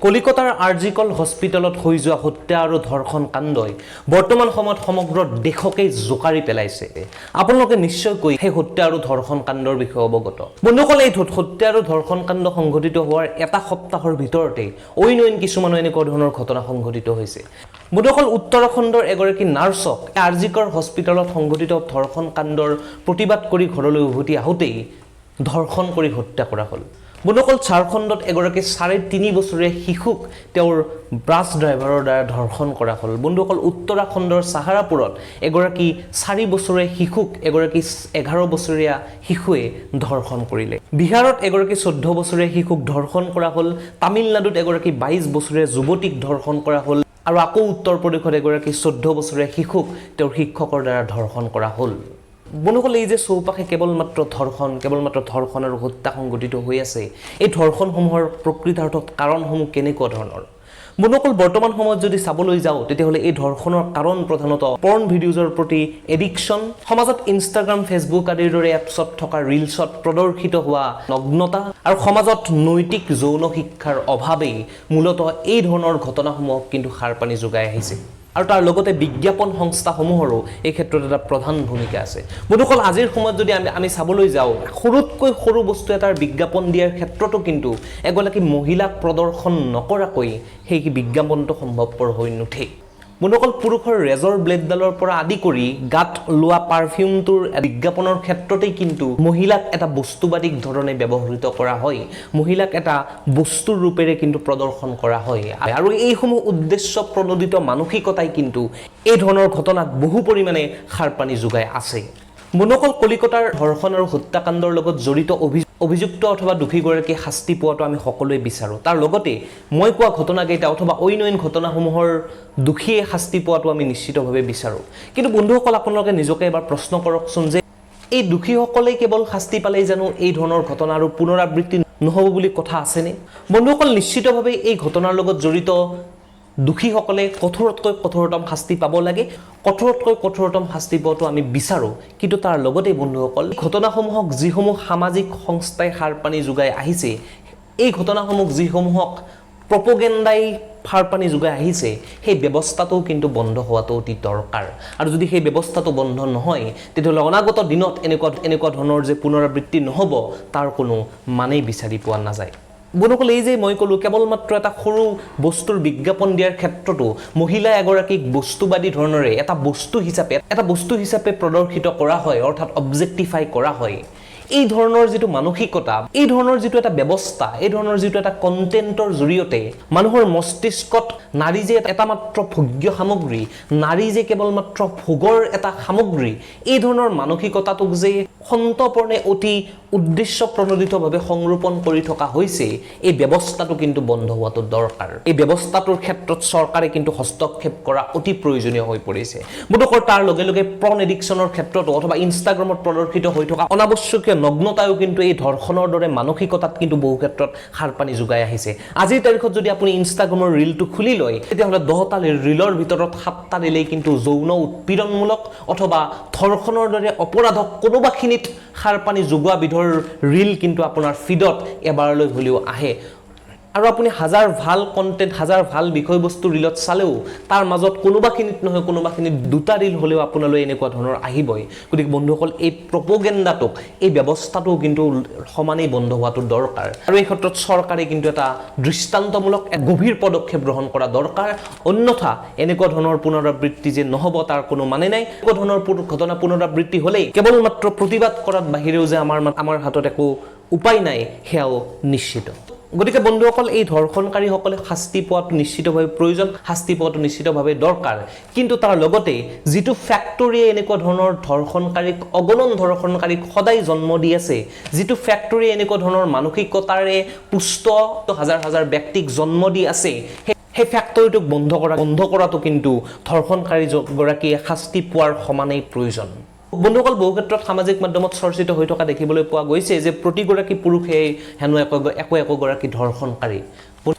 কলিকতাৰ আৰ্জিকল হস্পিটেলত হৈ যোৱা হত্যা আৰু ধৰ্ষণ কাণ্ডই বৰ্তমান সময়ত সমগ্ৰ দেশকে জোকাৰি পেলাইছে। আপোনালোকে নিশ্চয়কৈ সেই হত্যা আৰু ধৰ্ষণ কাণ্ডৰ বিষয়ে অৱগত। বন্ধুসকল, এই হত্যা আৰু ধৰ্ষণ কাণ্ড সংঘটিত হোৱাৰ এটা সপ্তাহৰ ভিতৰতে অইন কিছুমান এনেকুৱা ধৰণৰ ঘটনা সংঘটিত হৈছে। বন্ধুসকল, উত্তৰাখণ্ডৰ এগৰাকী নাৰ্ছক আৰ্জিকল হস্পিটেলত সংঘটিত ধৰ্ষণ কাণ্ডৰ প্ৰতিবাদ কৰি ঘৰলৈ উভতি আহোঁতেই ধৰ্ষণ কৰি হত্যা কৰা হ'ল। বন্ধুসকল, ঝাৰখণ্ডত এগৰাকী ৩.৫ বছৰীয়া শিশুক তেওঁৰ বাছ ড্ৰাইভাৰৰ দ্বাৰা ধৰ্ষণ কৰা হ'ল। বন্ধুসকল, উত্তৰাখণ্ডৰ চাহাৰাপুৰত এগৰাকী ৪ বছৰীয়া শিশুক এগৰাকী ১১ বছৰীয়া শিশুৱে ধৰ্ষণ কৰিলে। বিহাৰত এগৰাকী ১৪ বছৰীয়া শিশুক ধৰ্ষণ কৰা হ'ল। তামিলনাডুত এগৰাকী ২২ বছৰীয়া যুৱতীক ধৰ্ষণ কৰা হ'ল আৰু আকৌ উত্তৰ প্ৰদেশত এগৰাকী ১৪ বছৰীয়া শিশুক তেওঁৰ শিক্ষকৰ দ্বাৰা ধৰ্ষণ কৰা হ'ল। বন্ধুসকল, এই যে চৌপাশে কেৱলমাত্ৰ ধৰ্ষণ আৰু হত্যা সংঘটিত হৈ আছে, এই ধৰ্ষণসমূহৰ প্ৰকৃতাৰ্থত কাৰণসমূহ কেনেকুৱা ধৰণৰ? বন্ধুসকল, বৰ্তমান সময়ত যদি চাবলৈ যাওঁ তেতিয়াহ'লে এই ধৰ্ষণৰ কাৰণ প্ৰধানত পৰ্ণ ভিডিঅ'জৰ প্ৰতি এডিকশ্যন, সমাজত ইনষ্টাগ্ৰাম, ফেচবুক আদিৰ দৰে এপছত থকা ৰিলছত প্ৰদৰ্শিত হোৱা নগ্নতা আৰু সমাজত নৈতিক যৌন শিক্ষাৰ অভাৱেই মূলতঃ এই ধৰণৰ ঘটনাসমূহক কিন্তু সাৰ পানী যোগাই আহিছে। আৰু তাৰ লগতে বিজ্ঞাপন সংস্থাসমূহৰো এই ক্ষেত্ৰত এটা প্ৰধান ভূমিকা আছে। বন্ধুসকল, আজিৰ সময়ত যদি আমি চাবলৈ যাওঁ, সৰুতকৈ সৰু বস্তু এটাৰ বিজ্ঞাপন দিয়াৰ ক্ষেত্ৰতো কিন্তু এগৰাকী মহিলাক প্ৰদৰ্শন নকৰাকৈ সেই বিজ্ঞাপনটো সম্ভৱপৰ হৈ নুঠে। বন্ধুসকল, পুৰুষৰ ৰেজৰ ব্লেডডালৰ পৰা আদি কৰি গাত লোৱা পাৰফিউমটোৰ বিজ্ঞাপনৰ ক্ষেত্ৰতেই কিন্তু মহিলাক এটা বস্তুবাদীক ধৰণে ব্যৱহৃত কৰা হয়, মহিলাক এটা বস্তুৰ ৰূপেৰে কিন্তু প্ৰদৰ্শন কৰা হয়। আৰু এইসমূহ উদ্দেশ্য প্ৰণোদিত মানসিকতাই কিন্তু এই ধৰণৰ ঘটনাক বহু পৰিমাণে সাৰ পানী যোগাই আছে। বন্ধুসকল, কলিকতাৰ ধৰ্ষণ আৰু হত্যাকাণ্ডৰ লগত জড়িত অভিযুক্ত অথবা দোষীগৰাকী শাস্তি পোৱাটো আমি সকলোৱে বিচাৰোঁ। তাৰ লগতে মই কোৱা ঘটনাকেইটা অথবা অইন ঘটনাসমূহৰ দোষীয়ে শাস্তি পোৱাটো আমি নিশ্চিতভাৱে বিচাৰোঁ। কিন্তু বন্ধুসকল, আপোনালোকে নিজকে এবাৰ প্ৰশ্ন কৰকচোন যে এই দোষীসকলেই কেৱল শাস্তি পালেই জানো এই ধৰণৰ ঘটনা আৰু পুনৰাবৃত্তি নহ'ব বুলি কথা আছেনে? বন্ধুসকল, নিশ্চিতভাৱে এই ঘটনাৰ লগত জড়িত দোষীসকলে কঠোৰতকৈ কঠোৰতম শাস্তি পাব লাগে, কঠোৰতকৈ কঠোৰতম শাস্তি পোৱাটো আমি বিচাৰোঁ। কিন্তু তাৰ লগতে বন্ধুসকল, ঘটনাসমূহক যিসমূহ সামাজিক সংস্থাই সাৰ পানী যোগাই আহিছে, এই ঘটনাসমূহ যিসমূহক প্ৰপগেণ্ডাই সাৰ পানী যোগাই আহিছে, সেই ব্যৱস্থাটোও কিন্তু বন্ধ হোৱাটো অতি দৰকাৰ। আৰু যদি সেই ব্যৱস্থাটো বন্ধ নহয় তেতিয়াহ'লে অনাগত দিনত এনেকুৱা ধৰণৰ যে পুনৰাবৃত্তি নহ'ব তাৰ কোনো মানেই বিচাৰি পোৱা নাযায়। বন্ধুসকল, এই যে মই ক'লোঁ কেৱলমাত্ৰ এটা সৰু বস্তুৰ বিজ্ঞাপন দিয়াৰ ক্ষেত্ৰতো মহিলা এগৰাকীক বস্তুবাদী ধৰণেৰে এটা বস্তু হিচাপে প্ৰদৰ্শিত কৰা হয়, অৰ্থাৎ অবজেক্টিফাই কৰা হয়। এই ধৰণৰ যিটো মানসিকতা, এই ধৰণৰ যিটো এটা ব্যৱস্থা, এই ধৰণৰ যিটো এটা কণ্টেণ্টৰ জৰিয়তে মানুহৰ মস্তিষ্কত নাৰী যে এটা মাত্ৰ ভোগ্য সামগ্ৰী, নাৰী যে কেৱলমাত্ৰ ভোগৰ এটা সামগ্ৰী, এই ধৰণৰ মানসিকতাটোক যে সন্তপৰ্ণে অতি উদ্দেশ্য প্ৰণোদিতভাৱে সংৰোপণ কৰি থকা হৈছে, এই ব্যৱস্থাটো কিন্তু বন্ধ হোৱাটো দৰকাৰ। এই ব্যৱস্থাটোৰ ক্ষেত্ৰত চৰকাৰে কিন্তু হস্তক্ষেপ কৰা অতি প্ৰয়োজনীয় হৈ পৰিছে। বন্ধুসকল, তাৰ লগে লগে পৰ্ণ এডিকশ্যনৰ ক্ষেত্ৰতো অথবা ইনষ্টাগ্ৰামত প্ৰদৰ্শিত হৈ থকা অনাৱশ্যকীয় নগ্নতায়ো কিন্তু এই ধৰ্ষণৰ দৰে মানসিকতাত কিন্তু বহু ক্ষেত্ৰত সাৰ পানী যোগাই আহিছে। আজিৰ তাৰিখত যদি আপুনি ইনষ্টাগ্ৰামৰ ৰিলটো খুলি লয় তেতিয়াহ'লে 10টা ৰিলৰ ভিতৰত 7টা ৰিলেই কিন্তু যৌন উৎপীড়নমূলক অথবা ধৰ্ষণৰ দৰে অপৰাধক কোনোবাখিনিত সাৰ পানী যোগোৱা বিধৰ ৰিল কিন্তু আপোনাৰ ফিডত এবাৰলৈ হ'লেও আহে। আৰু আপুনি হাজাৰ ভাল কণ্টেণ্ট, হাজাৰ ভাল বিষয়বস্তু ৰিলত চালেও তাৰ মাজত কোনোবাখিনিত নহয় কোনোবাখিনিত 2টা ৰিল হ'লেও আপোনালৈ এনেকুৱা ধৰণৰ আহিবই। গতিকে বন্ধুসকল, এই প্ৰপগেণ্ডাটোক, এই ব্যৱস্থাটো কিন্তু সমানেই বন্ধ হোৱাটো দৰকাৰ। আৰু এই ক্ষেত্ৰত চৰকাৰে কিন্তু এটা দৃষ্টান্তমূলক গভীৰ পদক্ষেপ গ্ৰহণ কৰা দৰকাৰ। অন্যথা এনেকুৱা ধৰণৰ পুনৰাবৃত্তি যে নহ'ব তাৰ কোনো মানে নাই। এনেকুৱা ধৰণৰ ঘটনা পুনৰাবৃত্তি হ'লেই কেৱলমাত্ৰ প্ৰতিবাদ কৰাত বাহিৰেও যে আমাৰ হাতত একো উপায় নাই সেয়াও নিশ্চিত। গতিকে বন্ধুসকল, এই ধৰ্ষণকাৰীসকলে শাস্তি পোৱাটো নিশ্চিতভাৱে প্ৰয়োজন, শাস্তি পোৱাটো নিশ্চিতভাৱে দৰকাৰ। কিন্তু তাৰ লগতে যিটো ফেক্টৰীয়ে এনেকুৱা ধৰণৰ অগণন ধৰ্ষণকাৰীক সদায় জন্ম দি আছে, যিটো ফেক্টৰীয়ে এনেকুৱা ধৰণৰ মানসিকতাৰে পুষ্ট হাজাৰ হাজাৰ ব্যক্তিক জন্ম দি আছে, সেই ফেক্টৰীটোক বন্ধ কৰাটো কিন্তু ধৰ্ষণকাৰীগৰাকীয়ে শাস্তি পোৱাৰ সমানেই প্ৰয়োজন। বন্ধুসকল, বহু ক্ষেত্ৰত সামাজিক মাধ্যমত চৰ্চিত হৈ থকা দেখিবলৈ পোৱা গৈছে যে প্ৰতিগৰাকী পুৰুষে হেনো একোগৰাকী ধৰ্ষণকাৰী।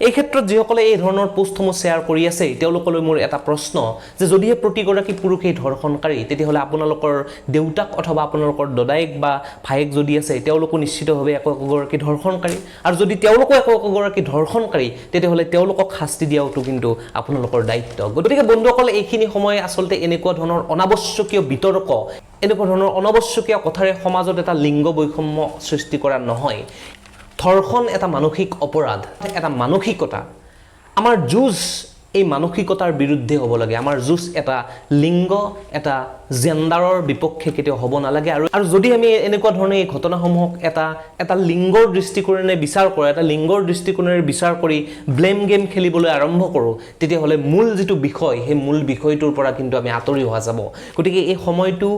এই ক্ষেত্ৰত যিসকলে এই ধৰণৰ পোষ্টসমূহ শ্বেয়াৰ কৰি আছে তেওঁলোকলৈ মোৰ এটা প্ৰশ্ন যে যদিহে প্ৰতিগৰাকী পুৰুষেই ধৰ্ষণকাৰী তেতিয়াহ'লে আপোনালোকৰ দেউতাক অথবা আপোনালোকৰ দদায়েক বা ভায়েক যদি আছে তেওঁলোকো নিশ্চিতভাৱে একোগৰাকী ধৰ্ষণকাৰী আৰু যদি তেওঁলোকো একোগৰাকী ধৰ্ষণকাৰী তেতিয়াহ'লে তেওঁলোকক শাস্তি দিয়াওটো কিন্তু আপোনালোকৰ দায়িত্ব গতিকে বন্ধুসকল এইখিনি সময় আচলতে এনেকুৱা ধৰণৰ অনাৱশ্যকীয় বিতৰ্ক এনেকুৱা ধৰণৰ অনাৱশ্যকীয় কথাৰে সমাজত এটা লিংগ বৈষম্য সৃষ্টি কৰা নহয় ধৰ্ষণ এটা মানসিক অপৰাধ এটা মানসিকতা আমাৰ যুঁজ এই মানসিকতাৰ বিৰুদ্ধে হ'ব লাগে আমাৰ যুঁজ এটা লিংগ এটা জেন্ডাৰৰ বিপক্ষে কেতিয়াও হ'ব নালাগে আৰু যদি আমি এনেকুৱা ধৰণে এই ঘটনাসমূহক এটা লিংগৰ দৃষ্টিকোণেৰে বিচাৰ কৰি ব্লেম গেম খেলিবলৈ আৰম্ভ কৰোঁ তেতিয়াহ'লে মূল যিটো বিষয় সেই মূল বিষয়টোৰ পৰা কিন্তু আমি আঁতৰি হোৱা যাব গতিকে এই সময়টো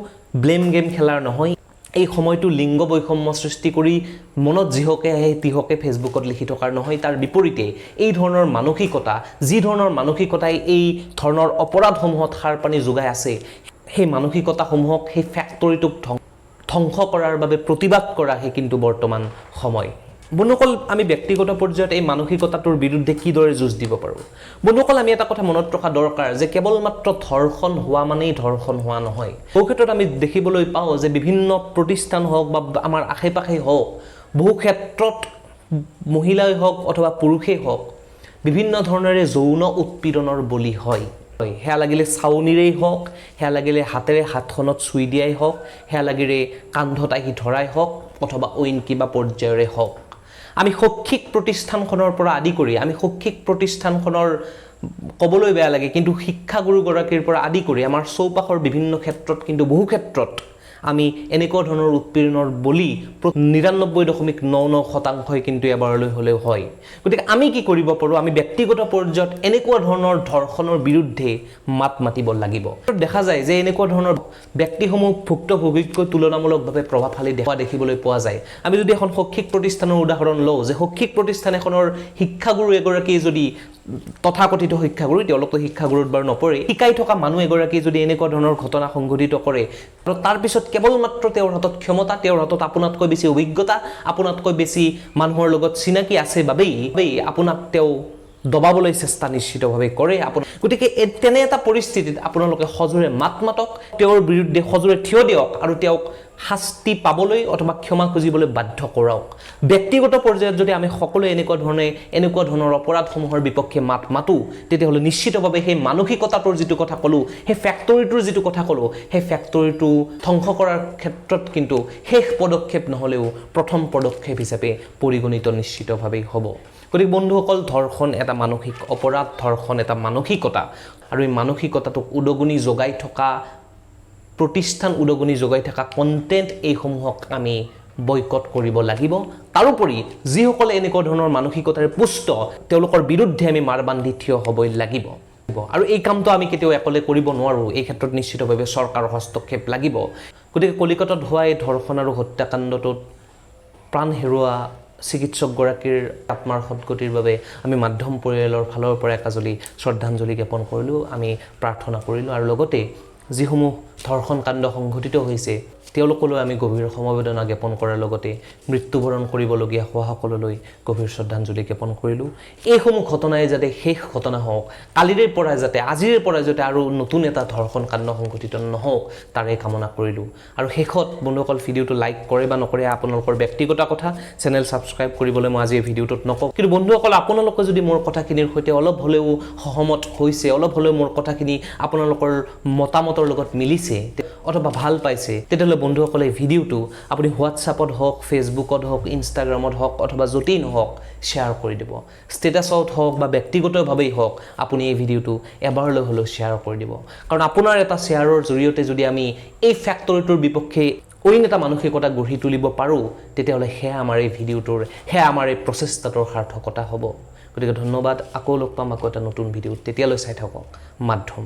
ব্লেম গেম খেলাৰ নহয় এই সময়টো লিংগ বৈষম্য সৃষ্টি কৰি মনত যিহকে আহে তিহকে ফেচবুকত লিখি থকাৰ নহয় তাৰ বিপৰীতে এই ধৰণৰ মানসিকতা যি ধৰণৰ মানসিকতাই এই ধৰণৰ অপৰাধসমূহত সাৰ পানী যোগাই আছে সেই মানসিকতাসমূহক সেই ফেক্টৰীটোক ধ্বংস কৰাৰ বাবে প্ৰতিবাদ কৰাহে কিন্তু বৰ্তমান সময় বন্ধুসকল আমি ব্যক্তিগত পৰ্যায়ত এই মানসিকতাটোৰ বিৰুদ্ধে কিদৰে যুঁজ দিব পাৰোঁ বন্ধুসকল আমি এটা কথা মনত ৰখা দৰকাৰ যে কেৱল মাত্ৰ ধৰ্ষণ হোৱা মানেই ধৰ্ষণ হোৱা নহয় বহু ক্ষেত্ৰত আমি দেখিবলৈ পাওঁ যে বিভিন্ন প্ৰতিষ্ঠান হওক বা আমাৰ আশে পাশে হওক বহু ক্ষেত্ৰত মহিলাই হওক অথবা পুৰুষেই হওক বিভিন্ন ধৰণেৰে যৌন উৎপীড়নৰ বলি হয় সেয়া লাগিলে চাউনিৰেই হওক সেয়া লাগিলে হাতেৰে হাতখনত চুই দিয়াই হওক সেয়া লাগিলে কান্ধত আহি ধৰাই হওক অথবা অইন কিবা পৰ্যায়ৰে হওক আমি শৈক্ষিক প্ৰতিষ্ঠানখনৰ পৰা আদি কৰি আমি শৈক্ষিক প্ৰতিষ্ঠানখনৰ ক'বলৈ বেয়া লাগে কিন্তু শিক্ষাগুৰুগৰাকীৰ পৰা আদি কৰি আমাৰ চৌপাশৰ বিভিন্ন ক্ষেত্ৰত কিন্তু বহু ক্ষেত্ৰত আমি এনেকুৱা ধৰণৰ উৎপীড়নৰ বলি 99.99% কিন্তু এবাৰলৈ হ'লেও হয় গতিকে আমি কি কৰিব পাৰোঁ আমি ব্যক্তিগত পৰ্যায়ত এনেকুৱা ধৰণৰ ধৰ্ষণৰ বিৰুদ্ধে মাত মাতিব লাগিব দেখা যায় যে এনেকুৱা ধৰণৰ ব্যক্তিসমূহ ভুক্তভোগীতকৈ তুলনামূলকভাৱে প্ৰভাৱশালী দেখিবলৈ পোৱা যায় আমি যদি এখন শৈক্ষিক প্ৰতিষ্ঠানৰ উদাহৰণ লওঁ যে শৈক্ষিক প্ৰতিষ্ঠান এখনৰ শিক্ষাগুৰু এগৰাকী যদি তথাকথিত শিক্ষাগুৰু তেওঁলোকতো শিক্ষাগুৰুত বাৰু নপৰে শিকাই থকা মানুহ এগৰাকী যদি এনেকুৱা ধৰণৰ ঘটনা সংঘটিত কৰে আৰু তাৰ পিছত কেৱল মাত্ৰ তেওঁৰ হাতত ক্ষমতা তেওঁৰ হাতত আপোনাতকৈ বেছি অভিজ্ঞতা আপোনাতকৈ বেছি মানুহৰ লগত চিনাকি আছে বাবেই আপোনাক তেওঁ দবাবলৈ চেষ্টা নিশ্চিতভাৱে কৰে গতিকে তেনে এটা পৰিস্থিতিত আপোনালোকে সজোৰে মাত মাতক তেওঁৰ বিৰুদ্ধে সজোৰে থিয় দিয়ক আৰু তেওঁক শাস্তি পাবলৈ অথবা ক্ষমা খুজিবলৈ বাধ্য কৰাওক ব্যক্তিগত পৰ্যায়ত যদি আমি সকলোৱে এনেকুৱা ধৰণৰ অপৰাধসমূহৰ বিপক্ষে মাত মাতো তেতিয়াহ'লে নিশ্চিতভাৱে সেই মানসিকতাটোৰ যিটো কথা ক'লোঁ সেই ফেক্টৰীটোৰ যিটো কথা ক'লোঁ সেই ফেক্টৰীটো ধ্বংস কৰাৰ ক্ষেত্ৰত কিন্তু শেষ পদক্ষেপ নহ'লেও প্ৰথম পদক্ষেপ হিচাপে পৰিগণিত নিশ্চিতভাৱেই হ'ব গতিকে বন্ধুসকল ধৰ্ষণ এটা মানসিক অপৰাধ ধৰ্ষণ এটা মানসিকতা আৰু এই মানসিকতাটোক উদগনি যোগাই থকা প্ৰতিষ্ঠান উদগনি যোগাই থকা কণ্টেণ্ট এইসমূহক আমি বয়কট কৰিব লাগিব তাৰোপৰি যিসকলে এনেকুৱা ধৰণৰ মানসিকতাৰে পুষ্ট তেওঁলোকৰ বিৰুদ্ধে আমি মাৰ বান্ধি থিয় হ'বই লাগিব আৰু এই কামটো আমি কেতিয়াও অকলে কৰিব নোৱাৰোঁ এই ক্ষেত্ৰত নিশ্চিতভাৱে চৰকাৰৰ হস্তক্ষেপ লাগিব গতিকে কলিকতাত হোৱা এই ধৰ্ষণ আৰু হত্যাকাণ্ডটোত প্ৰাণ হেৰুওৱা চিকিৎসকগৰাকীৰ আত্মাৰ সদ্গতিৰ বাবে আমি মাধ্যম পৰিয়ালৰ ফালৰ পৰা একাজলি শ্ৰদ্ধাঞ্জলি জ্ঞাপন কৰিলোঁ আমি প্ৰাৰ্থনা কৰিলোঁ আৰু লগতে যিসমূহ ধৰ্ষণ কাণ্ড সংঘটিত হৈছে তেওঁলোকলৈ আমি গভীৰ সমবেদনা জ্ঞাপন কৰাৰ লগতে মৃত্যুবৰণ কৰিবলগীয়া হোৱাসকললৈ গভীৰ শ্ৰদ্ধাঞ্জলি জ্ঞাপন কৰিলোঁ এইসমূহ ঘটনাই যাতে শেষ ঘটনা হওক কালিৰে পৰা যাতে আজিৰে পৰা যাতে আৰু নতুন এটা ধৰ্ষণ কাণ্ড সংঘটিত নহওক তাৰে কামনা কৰিলোঁ আৰু শেষত বন্ধুসকল ভিডিঅ'টো লাইক কৰে বা নকৰে আপোনালোকৰ ব্যক্তিগত কথা চেনেল ছাবস্ক্ৰাইব কৰিবলৈ মই আজি এই ভিডিঅ'টোত নকওঁ কিন্তু বন্ধুসকল আপোনালোকে যদি মোৰ কথাখিনিৰ সৈতে অলপ হ'লেও সহমত হৈছে অলপ হ'লেও মোৰ কথাখিনি আপোনালোকৰ মতামতৰ লগত মিলিছে অথবা ভাল পাইছে তেতিয়াহ'লে বন্ধুসকলে এই ভিডিঅ'টো আপুনি হোৱাটছআপত হওক ফেচবুকত হওক ইনষ্টাগ্ৰামত হওক অথবা য'তেই নহওক শ্বেয়াৰ কৰি দিব ষ্টেটাছত হওক বা ব্যক্তিগতভাৱেই হওক আপুনি এই ভিডিঅ'টো এবাৰলৈ হ'লেও শ্বেয়াৰ কৰি দিব কাৰণ আপোনাৰ এটা শ্বেয়াৰৰ জৰিয়তে যদি আমি এই ফেক্টৰীটোৰ বিপক্ষে অইন এটা মানসিকতা গঢ়ি তুলিব পাৰোঁ তেতিয়াহ'লে সেয়া আমাৰ এই ভিডিঅ'টোৰ সেয়া আমাৰ এই প্ৰচেষ্টাটোৰ সাৰ্থকতা হ'ব গতিকে ধন্যবাদ আকৌ লগ পাম আকৌ এটা নতুন ভিডিঅ'ত তেতিয়ালৈ চাই থাকক মাধ্যম